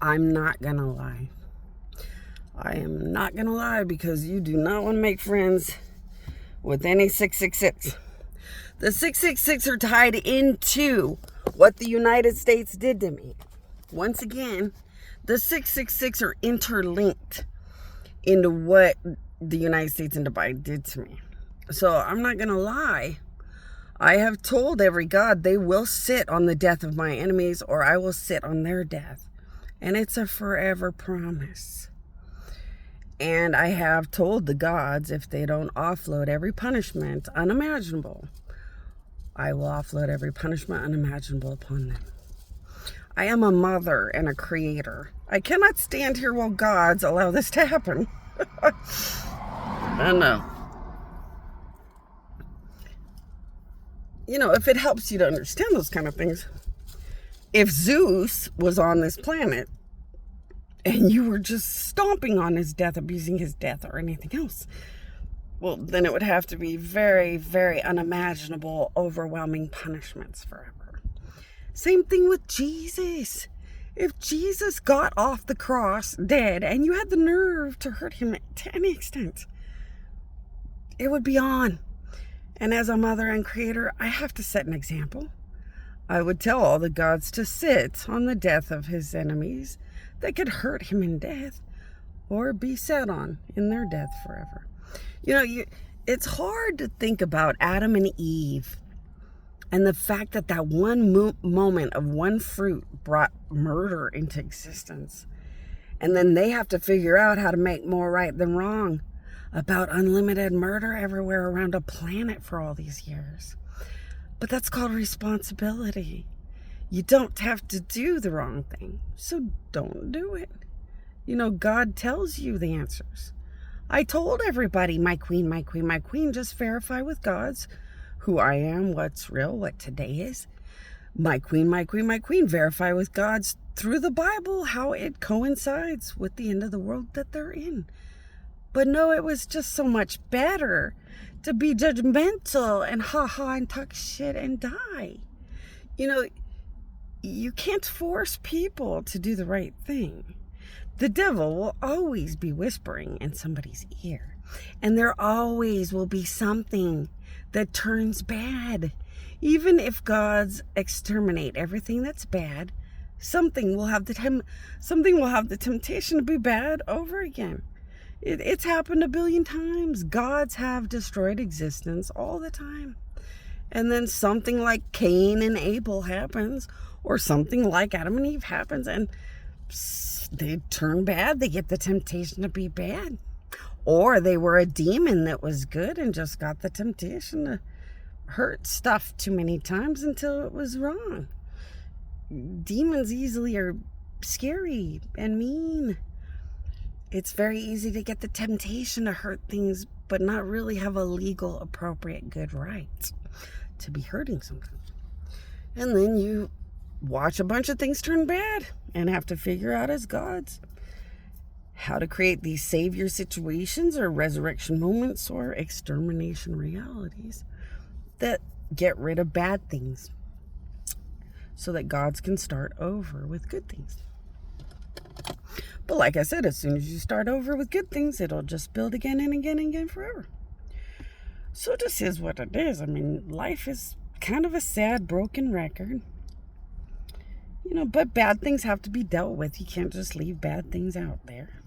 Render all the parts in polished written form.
I'm not going to lie. I am not going to lie because you do not want to make friends with any 666. The 666 are tied into what the United States did to me. Once again, the 666 are interlinked into what the United States and Dubai did to me. So I'm not going to lie. I have told every God they will sit on the death of my enemies or I will sit on their death. And it's a forever promise. And I have told the gods if they don't offload every punishment unimaginable, I will offload every punishment unimaginable upon them. I am a mother and a creator. I cannot stand here while gods allow this to happen. I know. You know, if it helps you to understand those kind of things, if Zeus was on this planet and you were just stomping on his death, abusing his death or anything else, well, then it would have to be very, very unimaginable, overwhelming punishments forever. Same thing with Jesus. If Jesus got off the cross dead and you had the nerve to hurt him to any extent, it would be on. And as a mother and creator, I have to set an example. I would tell all the gods to sit on the death of his enemies that could hurt him in death or be sat on in their death forever. You know, it's hard to think about Adam and Eve and the fact that that one moment of one fruit brought murder into existence. And then they have to figure out how to make more right than wrong about unlimited murder everywhere around a planet for all these years. But that's called responsibility. You don't have to do the wrong thing, so don't do it. You know, God tells you the answers. I told everybody, my queen, my queen, my queen, just verify with gods who I am, what's real, what today is. My queen, my queen, my queen, verify with gods through the Bible how it coincides with the end of the world that they're in. But no, it was just so much better to be judgmental and and talk shit and die. You know, you can't force people to do the right thing. The devil will always be whispering in somebody's ear. And there always will be something that turns bad. Even if gods exterminate everything that's bad, something will have the temptation to be bad over again. It's happened a billion times. Gods have destroyed existence all the time. And then something like Cain and Abel happens, or something like Adam and Eve happens, and they turn bad. They get the temptation to be bad. Or they were a demon that was good and just got the temptation to hurt stuff too many times until it was wrong. Demons easily are scary and mean. It's very easy to get the temptation to hurt things, but not really have a legal, appropriate, good right to be hurting something. And then you watch a bunch of things turn bad and have to figure out as gods how to create these savior situations or resurrection moments or extermination realities that get rid of bad things so that gods can start over with good things. But like I said, as soon as you start over with good things, it'll just build again and again and again forever. So this is what it is. I mean, life is kind of a sad, broken record. You know, but bad things have to be dealt with. You can't just leave bad things out there.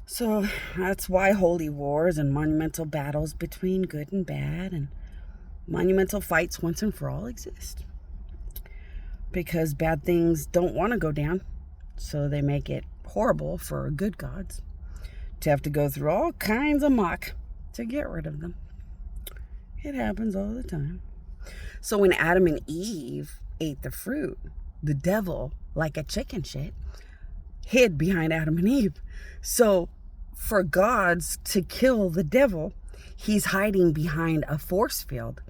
So that's why holy wars and monumental battles between good and bad and monumental fights once and for all exist. Because bad things don't want to go down. So they make it horrible for good gods to have to go through all kinds of muck to get rid of them. It happens all the time. So when Adam and Eve ate the fruit, the devil, like a chicken shit, hid behind Adam and Eve. So for gods to kill the devil, he's hiding behind a force field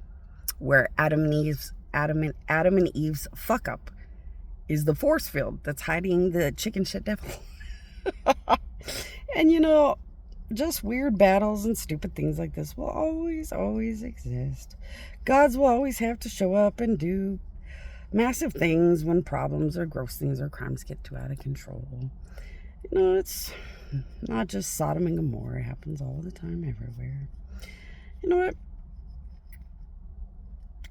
where Adam and Eve's fuck up is the force field that's hiding the chicken shit devil. And you know, just weird battles and stupid things like this will always exist. Gods will always have to show up and do massive things, when problems or gross things or crimes get too out of control. You know, it's not just Sodom and Gomorrah. It happens all the time, everywhere. You know what?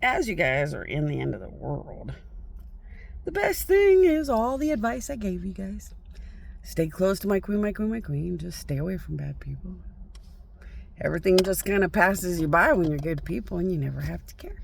As you guys are in the end of the world, the best thing is all the advice I gave you guys. Stay close to my queen, my queen, my queen. Just stay away from bad people. Everything just kind of passes you by when you're good people, and you never have to care.